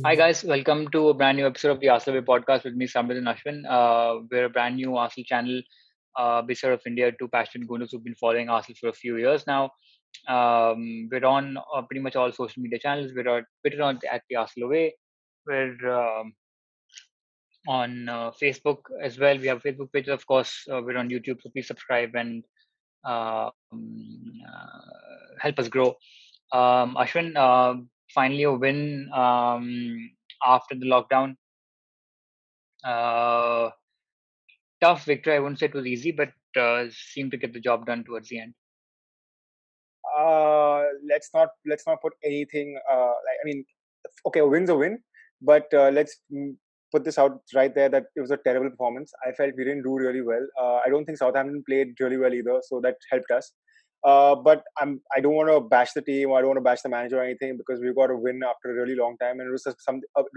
Hi guys, welcome to a brand new episode of the Arsenal Way podcast with me, Samrit and Ashwin. We're a brand new Arsenal channel based out of India, two passionate Gunners who've been following Arsenal for a few years now. We're on pretty much all social media channels. We're on Twitter at the Arsenal Way. We're on Facebook as well. We have a Facebook page, of course. We're on YouTube, so please subscribe and help us grow. Ashwin, finally a win after the lockdown. Uh, Tough victory. I wouldn't say it was easy, but seemed to get the job done towards the end. Let's not put anything. Okay, a win's a win, but let's put this out right there that it was a terrible performance. I felt we didn't do really well. I don't think Southampton played really well either, so that helped us. But I don't want to bash the team, or I don't want to bash the manager or anything, because we got a win after a really long time, and it was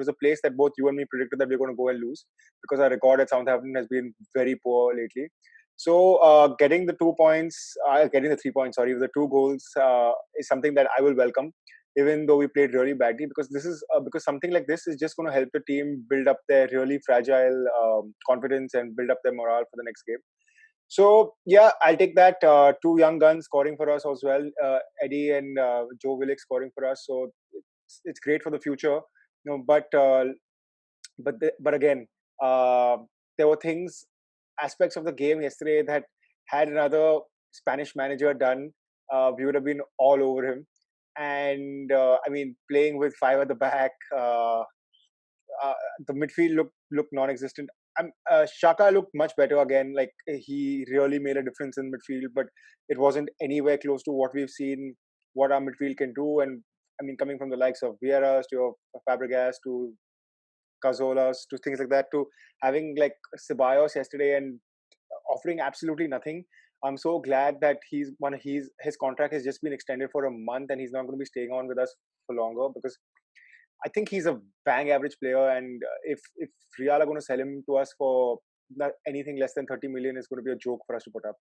a place that both you and me predicted that we are going to go and lose, because our record at Southampton has been very poor lately. So getting the 2 points, getting the 3 points, sorry, the two goals is something that I will welcome, even though we played really badly. Because something like this is just going to help the team build up their really fragile confidence and build up their morale for the next game. So yeah, I'll take that. Two young guns scoring for us as well, Eddie and Joe Willock scoring for us. So it's great for the future. But again, uh, there were aspects of the game yesterday that had another Spanish manager done, we would have been all over him. And I mean, playing with five at the back, uh, the midfield looked non-existent. Shaka looked much better again. Like, he really made a difference in midfield, but it wasn't anywhere close to what we've seen, what our midfield can do. And I mean, coming from the likes of Vieira to Fabregas to Cazolas to things like that, to having like Ceballos yesterday and offering absolutely nothing. I'm so glad that his contract has just been extended for a month, and he's not going to be staying on with us for longer, because I think he's a bang average player. And if Real are going to sell him to us for not anything less than 30 million, is going to be a joke for us to put up.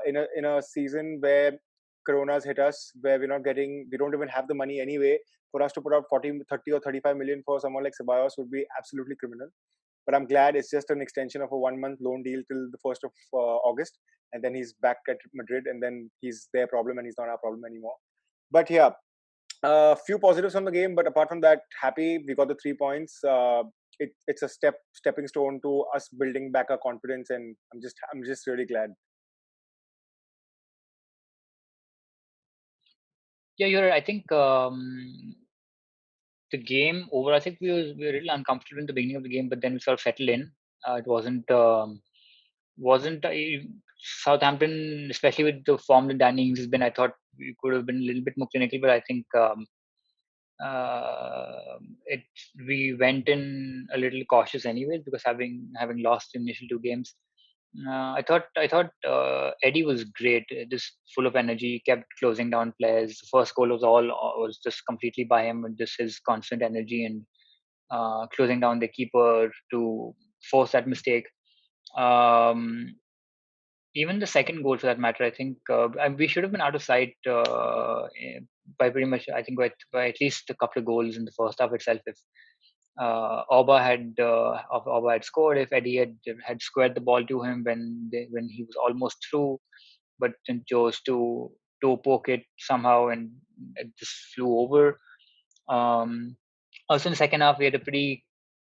In a season where Corona's hit us, where we don't even have the money anyway. For us to put out 40, 30 or 35 million for someone like Ceballos would be absolutely criminal. But I'm glad it's just an extension of a 1 month loan deal till the 1st of August. And then he's back at Madrid, and then he's their problem and he's not our problem anymore. But yeah, a few positives from the game, but apart from that, happy we got the 3 points. It's a stepping stone to us building back our confidence, and I'm just really glad. Yeah, you're right. I think the game over. I think we were a little uncomfortable in the beginning of the game, but then we sort of settled in. It wasn't Southampton, especially with the form that Danny Ings has been. I thought we could have been a little bit more clinical, but I think it we went in a little cautious anyways, because having lost the initial two games. I thought Eddie was great, just full of energy, kept closing down players. The first goal was just completely by him, with just his constant energy and closing down the keeper to force that mistake. Um, Even the second goal, for that matter, I think we should have been out of sight by pretty much. I think by at least a couple of goals in the first half itself. If Auba had scored, if Eddie had squared the ball to him when he was almost through, but then chose to poke it somehow, and it just flew over. Um, Also in the second half, we had a pretty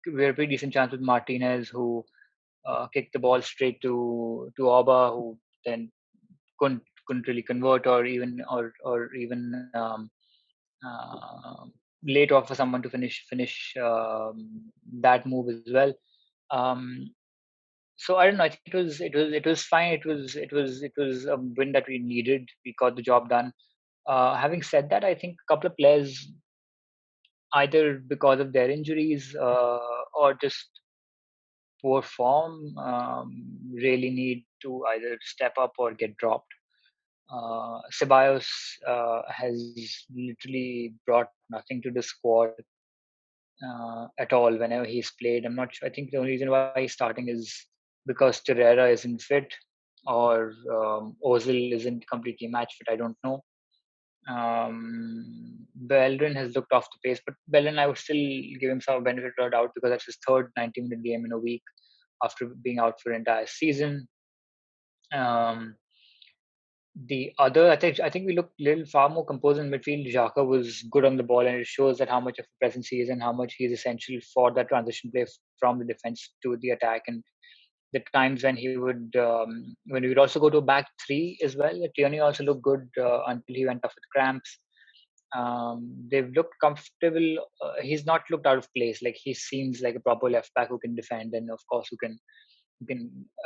decent chance with Martinez, who kicked the ball straight to Auba, who then couldn't really convert, or even uh, late off for someone to finish that move as well. Um, so I don't know. I think it was fine. It was a win that we needed. We got the job done. Having said that, I think a couple of players, either because of their injuries or just poor form, really need to either step up or get dropped. Ceballos has literally brought nothing to the squad at all whenever he's played. I'm not sure. I think the only reason why he's starting is because Torreira isn't fit, or Ozil isn't completely match fit. I don't know. Bellerin has looked off the pace, but Bellerin, I would still give him some benefit of the doubt because that's his third 90-minute game in a week after being out for an entire season. Um, the other, I think we looked a little far more composed in midfield. Xhaka was good on the ball, and it shows that how much of a presence he is and how much he is essential for that transition play from the defense to the attack. And the times when we would also go to back three as well. Tierney also looked good until he went off with cramps. They've looked comfortable. He's not looked out of place. Like he seems like a proper left back who can defend and of course who can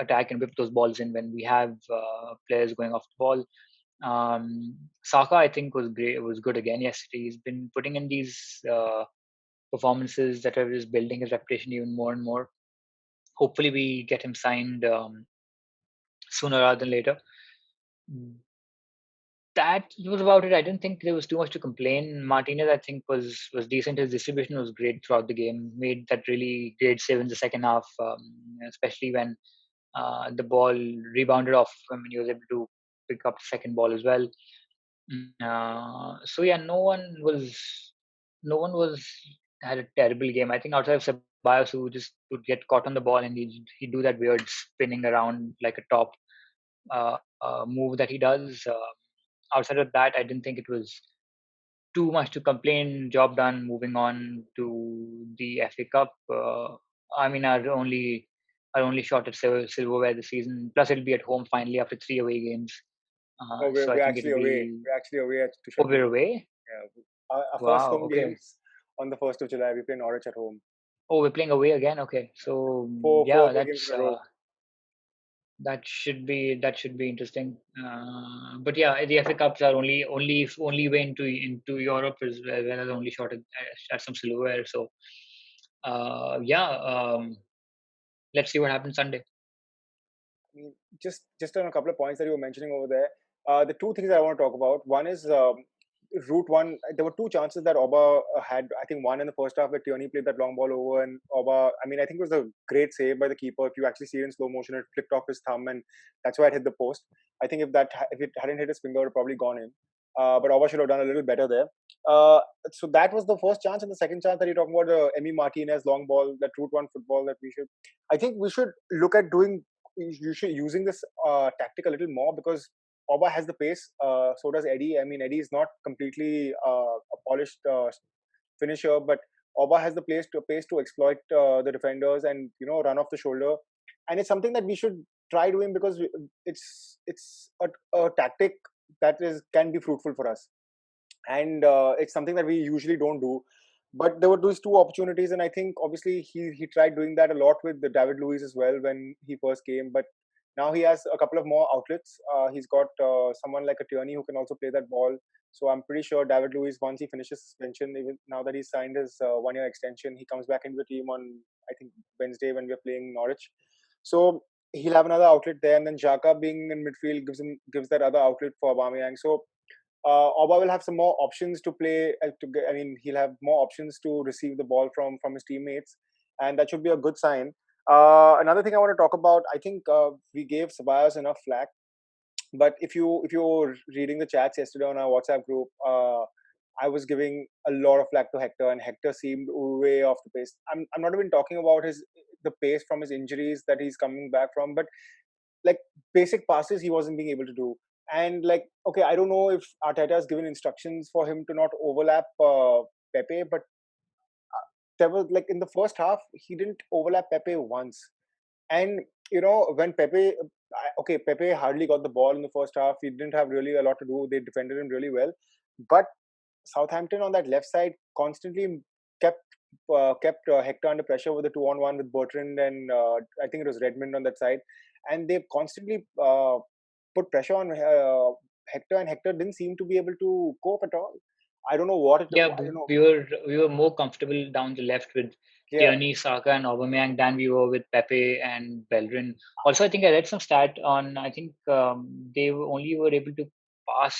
attack and whip those balls in when we have players going off the ball. Saka, I think, was great. Was good again yesterday. He's been putting in these performances that are just building his reputation even more and more. Hopefully, we get him signed sooner rather than later. That was about it. I didn't think there was too much to complain. Martinez, I think, was decent. His distribution was great throughout the game. Made that really great save in the second half, especially when the ball rebounded off him and he was able to pick up the second ball as well. So yeah, no one was had a terrible game. I think outside of Ceballos, who just would get caught on the ball and he'd do that weird spinning around like a top move that he does. Outside of that, I didn't think it was too much to complain. Job done. Moving on to the FA Cup. I mean, our only shot at silverware this season. Plus, it'll be at home finally after 3 away games. No, we're, So I we're think actually it'll away. be We're actually away to over Sheffield United. away. Yeah. Our first Wow. home Okay. games on the 1st of July. We play Norwich at home. Oh, we're playing away again. Okay. So Four yeah, away games in a row. that should be interesting. But yeah, the FA Cups are only way into Europe as well as only shot at some silverware. So yeah, let's see what happens Sunday. I mean, just on a couple of points that you were mentioning over there. The two things that I want to talk about. One is route one. There were two chances that Oba had. I think one in the first half where Tierney played that long ball over, and Oba. I mean, I think it was a great save by the keeper. If you actually see it in slow motion, it flicked off his thumb, and that's why it hit the post. I think if it hadn't hit his finger, it would probably gone in. But Oba should have done a little better there. Uh, so that was the first chance, and the second chance that you're talking about, the Emi Martinez long ball, that route one football that we should. I think we should look at doing you should using this tactic a little more because Oba has the pace. So does Eddie. I mean, Eddie is not completely a polished finisher, but Oba has the pace to exploit the defenders and run off the shoulder. And it's something that we should try doing because it's a tactic that is can be fruitful for us, and it's something that we usually don't do. But there were those two opportunities, and I think obviously he tried doing that a lot with the David Luiz as well when he first came. But now he has a couple of more outlets. He's got someone like a Tierney who can also play that ball. So I'm pretty sure David Luiz, once he finishes suspension, even now that he's signed his 1 year extension, he comes back into the team on I think Wednesday when we're playing Norwich. So he'll have another outlet there, and then Xhaka being in midfield gives that other outlet for Aubameyang. So Oba will have some more options to play. I mean, he'll have more options to receive the ball from his teammates, and that should be a good sign. Another thing I want to talk about, I think we gave Ceballos enough flack, but if you were reading the chats yesterday on our WhatsApp group, I was giving a lot of flack to Hector, and Hector seemed way off the pace. I'm not even talking about the pace from his injuries that he's coming back from, but like basic passes he wasn't being able to do. And like, okay, I don't know if Arteta has given instructions for him to not overlap Pepe, but there was like in the first half he didn't overlap Pepe once. And when Pepe hardly got the ball in the first half. He didn't have really a lot to do. They defended him really well, but Southampton on that left side constantly kept Hector under pressure with the 2-on-1 with Bertrand and I think it was Redmond on that side, and they constantly put pressure on Hector, and Hector didn't seem to be able to cope at all. I don't know what it. Yeah, I don't know. we were more comfortable down the left with Yeah, Tierney, Saka, and Aubameyang than we were with Pepe and Bellerin. Also, I think I read some stat on. I think they only were able to pass.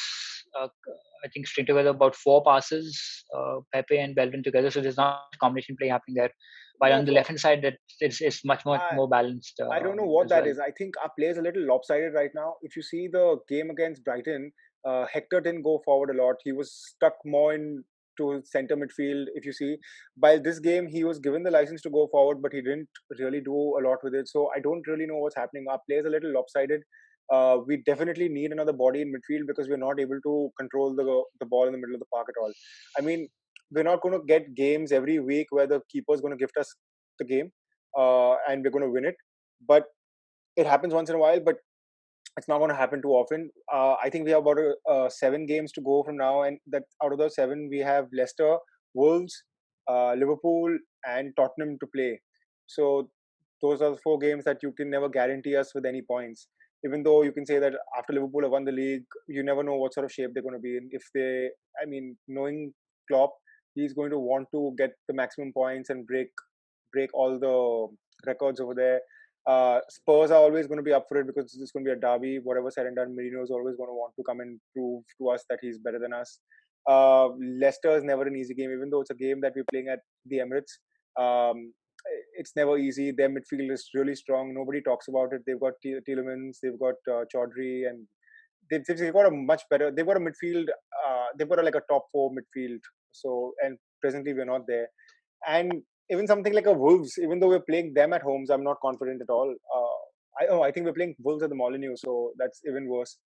I think string together about 4 passes, Pepe and Bellerin together. So there's not much combination play happening there. While no. on the So left hand side, that it's much I more balanced I don't know what as that well. is. I think our play is a little lopsided right now. If you see the game against Brighton, Hector didn't go forward a lot. He was stuck more into center midfield. If you see, by this game, he was given the license to go forward, but he didn't really do a lot with it. So I don't really know what's happening. Our play is a little lopsided. We definitely need another body in midfield because we're not able to control the ball in the middle of the park at all. I mean, we're not going to get games every week where the keeper is going to gift us the game and we're going to win it. But it happens once in a while. But it's not going to happen too often. I think we have about 7 games to go from now, and that out of those 7, we have Leicester, Wolves, Liverpool, and Tottenham to play. So those are the 4 games that you can never guarantee us with any points. Even though you can say that after Liverpool have won the league, you never know what sort of shape they're going to be in. If they, I mean, knowing Klopp, he's going to want to get the maximum points and break all the records over there. Spurs are always going to be up for it because it's going to be a derby. Whatever said and done, Mourinho is always going to want to come and prove to us that he's better than us. Leicester is never an easy game, even though it's a game that we're playing at the Emirates. Um, it's never easy. Their midfield is really strong. Nobody talks about it. They've got Tielemans, they've got Chaudhry, and they've got a much better. They've got a midfield. They've got like a top 4 midfield. So, and presently we're not there. And even something like a Wolves, even though we're playing them at homes, I'm not confident at all. I think we're playing Wolves at the Molineux, so that's even worse.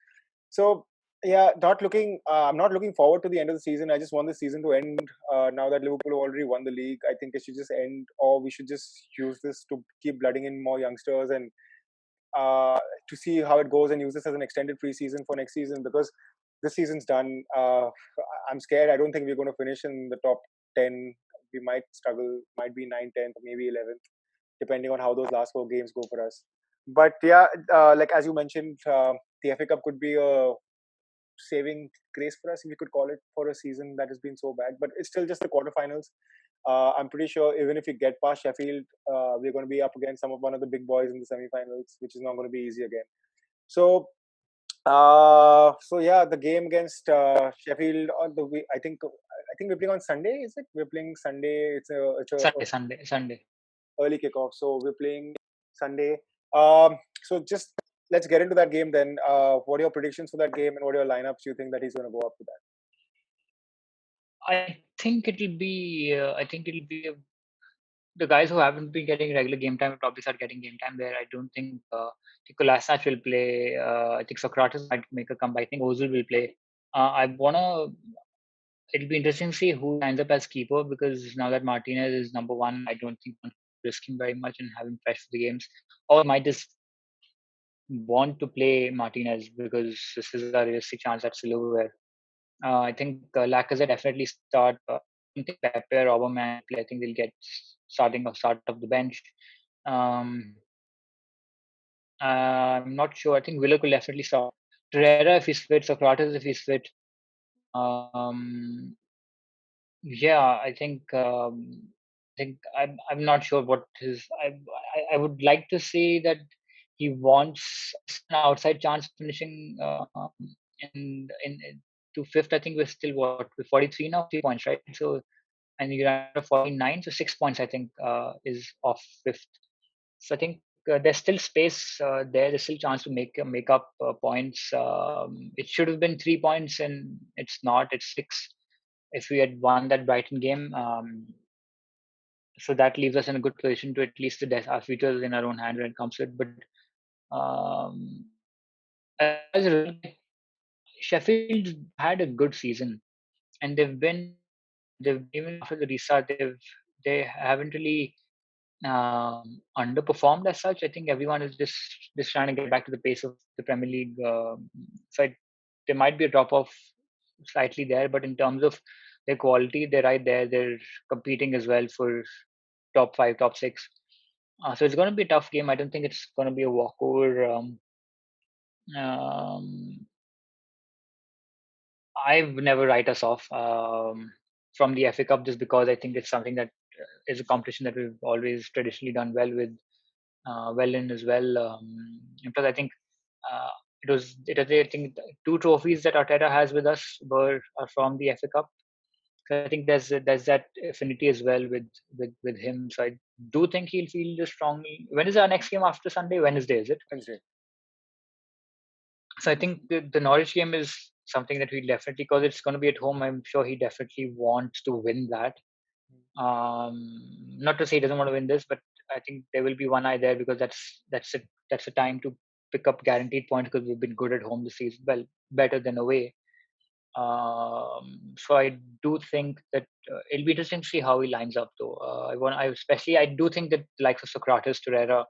So yeah, not looking. I'm not looking forward to the end of the season. I just want the season to end. Now that Liverpool have already won the league, I think it should just end, or we should just use this to keep blooding in more youngsters and to see how it goes and use this as an extended preseason for next season because this season's done. I'm scared. I don't think we're going to finish in the top 10. We might struggle, might be 9th, 10th, maybe 11th, depending on how those last 4 games go for us. But yeah, like as you mentioned, the FA Cup could be a saving grace for us, if you could call it, for a season that has been so bad. But it's still just the quarterfinals. I'm pretty sure even if we get past Sheffield, we're going to be up against one of the big boys in the semi-finals, which is not going to be easy again. So, so yeah, the game against Sheffield on the way. I think we're playing on Sunday. Is it? We're playing Sunday. It's a Sunday. early kickoff, so we're playing Sunday. So just let's get into that game then. What are your predictions for that game, and what are your lineups you think that he's going to go up with that? I think it'll be. The guys who haven't been getting regular game time will probably start getting game time there. I don't think Kolasinac will play. I think Socrates might make a comeback. I think Ozil will play. I wanna. It'll be interesting to see who ends up as keeper because now that Martinez is number 1, I don't think I'm risking very much and having fresh for the games. Or might just want to play Martinez because this is a realistic chance at silverware. I think Lacazette definitely start. I don't think Pepe or Aubameyang play. I think they'll get start off the bench. Um, I'm not sure. I think Willock will definitely start. Torreira if he's fit, Socrates if he's fit. Um, yeah, I'm not sure what his. I would like to say that he wants an outside chance finishing in to fifth. I think we're still what we're 43 now, 3 points, right? So and you're at 49, so 6 points I think is off fifth. So I think there's still space there. There's still chance to make up points. It should have been 3 points, and it's not. It's 6. If we had won that Brighton game, so that leaves us in a good position to at least our future in our own hand when it comes to it. But um, as a result, Sheffield had a good season, and they've even after the restart they haven't really underperformed as such. I think everyone is just trying to get back to the pace of the Premier League. There might be a drop off slightly there, but in terms of their quality, they're right there. They're competing as well for top 5, top 6. So it's going to be a tough game. I don't think it's going to be a walkover. Um, I've never write us off from the FA Cup just because I think it's something that is a competition that we've always traditionally done well in as well. Because I think uh, I think 2 trophies that Arteta has with us are from the FA Cup. So I think there's that affinity as well with him. So I do think he'll feel this strongly. When is our next game after Sunday? Wednesday, is it? Wednesday. So I think the Norwich game is something that we definitely, because it's going to be at home, I'm sure he definitely wants to win that. Not to say he doesn't want to win this, but I think there will be one eye there, because that's a time to pick up guaranteed points, because we've been good at home this season, well, better than away. So I do think that it'll be interesting to see how he lines up, though. I do think that the likes of Socrates, Torreira,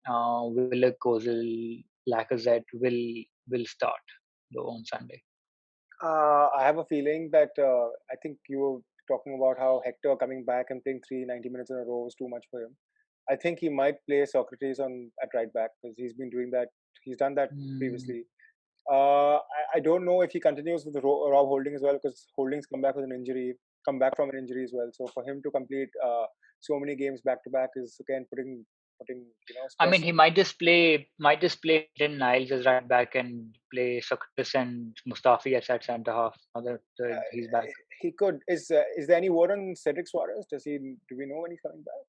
Willock, Ozil, Lacazette will start though on Sunday. I have a feeling that I think you were talking about how Hector coming back and playing 90 minutes in a row was too much for him. I think he might play Socrates on at right back because he's been doing that. He's done that Mm. previously. I don't know if he continues with Rob Holding as well, because Holding's come back from an injury as well. So for him to complete so many games back to back is again putting I mean, stress. he might just play Jen Niles as right back and play Socrates and Mustafi as at centre half. Now that he's back. He could. Is there any word on Cedric Suarez? Do we know when he's coming back?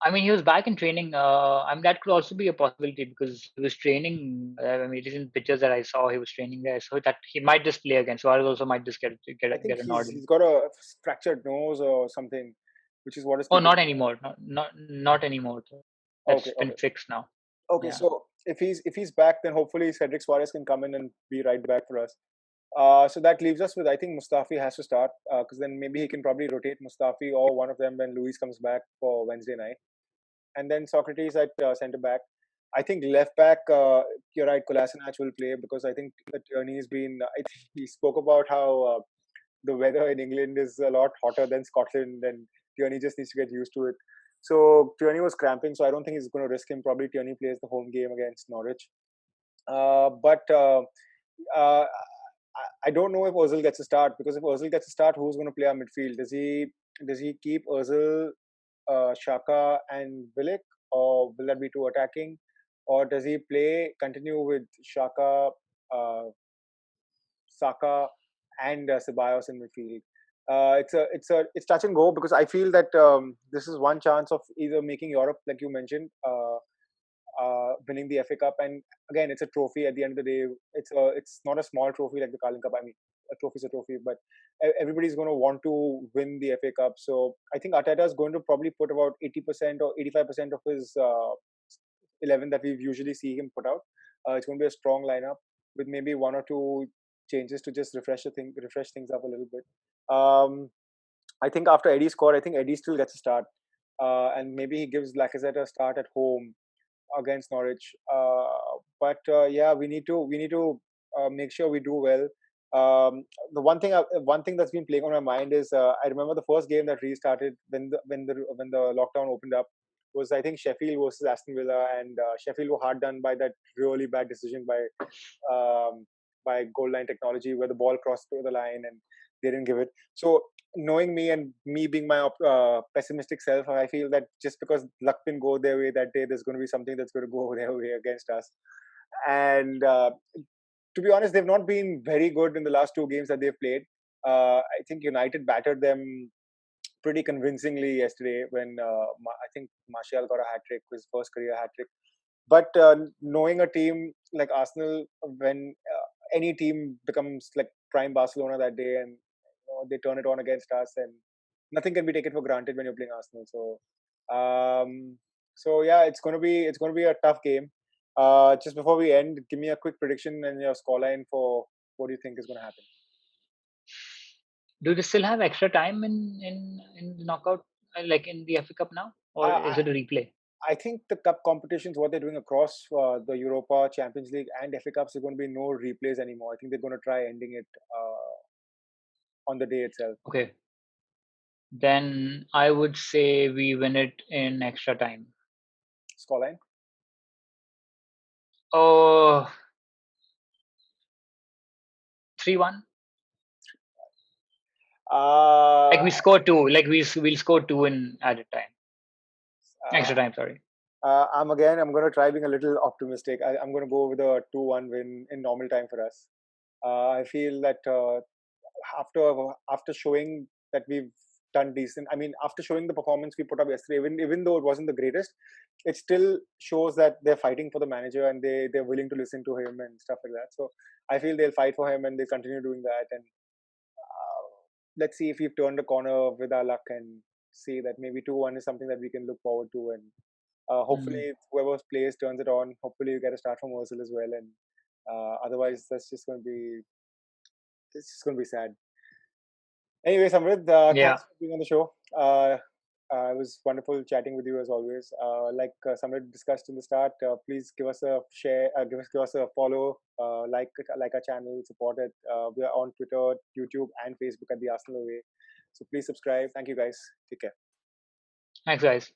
I mean, he was back in training. I mean, that could also be a possibility, because he was training. I mean, it is in pictures that I saw he was training there, so that he might just play again. Suarez also might just I think get a nod in. he's got a fractured nose or something, which is what is Oh, keeping not him. anymore. Not anymore. Okay, That's been okay, fixed now. okay. Yeah. So if he's back, then hopefully Cedric Suarez can come in and be right back for us. So that leaves us with, I think Mustafi has to start, because then maybe he can probably rotate Mustafi or one of them when Luis comes back for Wednesday night, and then Socrates at centre back. I think left back, you're right, Kolasinac will play because I think that Tierney's been. I think he spoke about how the weather in England is a lot hotter than Scotland, and Tierney just needs to get used to it. So Tierney was cramping, so I don't think he's going to risk him. Probably Tierney plays the home game against Norwich. But uh, I don't know if Ozil gets a start, because if Ozil gets a start, who's going to play our midfield? Does he keep Ozil, Shaka, and Bilic, or will that be too attacking? Or does he continue with Shaka, uh, Saka, and Ceballos in midfield? It's touch and go, because I feel that this is one chance of either making Europe, like you mentioned, winning the FA Cup, and again, it's a trophy. At the end of the day, it's not a small trophy like the Carling Cup. I mean, a trophy is a trophy, but everybody's going to want to win the FA Cup. So I think Arteta is going to probably put about 80% or 85% of his 11 that we usually see him put out. It's going to be a strong lineup with maybe one or two changes to just refresh things up a little bit. I think after Eddie scored, I think Eddie still gets a start, and maybe he gives Lacazette a start at home against Norwich. But yeah, we need to make sure we do well. The one thing that's been playing on my mind is I remember the first game that restarted when the lockdown opened up was, I think, Sheffield versus Aston Villa, and Sheffield were hard done by that really bad decision by goal line technology, where the ball crossed through the line and they didn't give it. So knowing me and me being my pessimistic self, I feel that just because luck didn't go their way that day, there's going to be something that's going to go their way against us. And to be honest, they've not been very good in the last two games that they've played. I think United battered them pretty convincingly yesterday when I think Martial got a hat trick, his first career hat trick. But knowing a team like Arsenal, when any team becomes like prime Barcelona that day, and they turn it on against us, and nothing can be taken for granted when you're playing Arsenal. So yeah, it's going to be a tough game. Just before we end, give me a quick prediction and your scoreline for what do you think is going to happen. Do they still have extra time in the knockout, like in the FA Cup now, or I, is it a replay? I think the cup competitions, what they're doing across the Europa, Champions League, and FA Cups, there's going to be no replays anymore. I think they're going to try ending it on the day itself. Okay, then I would say we win it in extra time. Scoreline? Oh, 3-1. Uh, Like we score two. Like we'll score two in added time, uh, extra time. Sorry. I'm going to try being a little optimistic. I'm going to go with a 2-1 win in normal time for us. I feel that after showing that we've done decent. I mean, after showing the performance we put up yesterday, even though it wasn't the greatest, it still shows that they're fighting for the manager and they're willing to listen to him and stuff like that. So I feel they'll fight for him and they continue doing that. And let's see if we've turned the corner with our luck and see that maybe 2-1 is something that we can look forward to. And Mm. hopefully whoever plays turns it on. Hopefully you get a start from Ozil as well. And otherwise that's just going to be it's just going to be sad. Anyway, Samrit, Yeah. thanks for being on the show. It was wonderful chatting with you as always. Like Samrit discussed in the start, please give us a share, give us a follow, like our channel, support it. We are on Twitter, YouTube, and Facebook at the Arsenal Away. So please subscribe. Thank you, guys. Take care. Thanks, guys.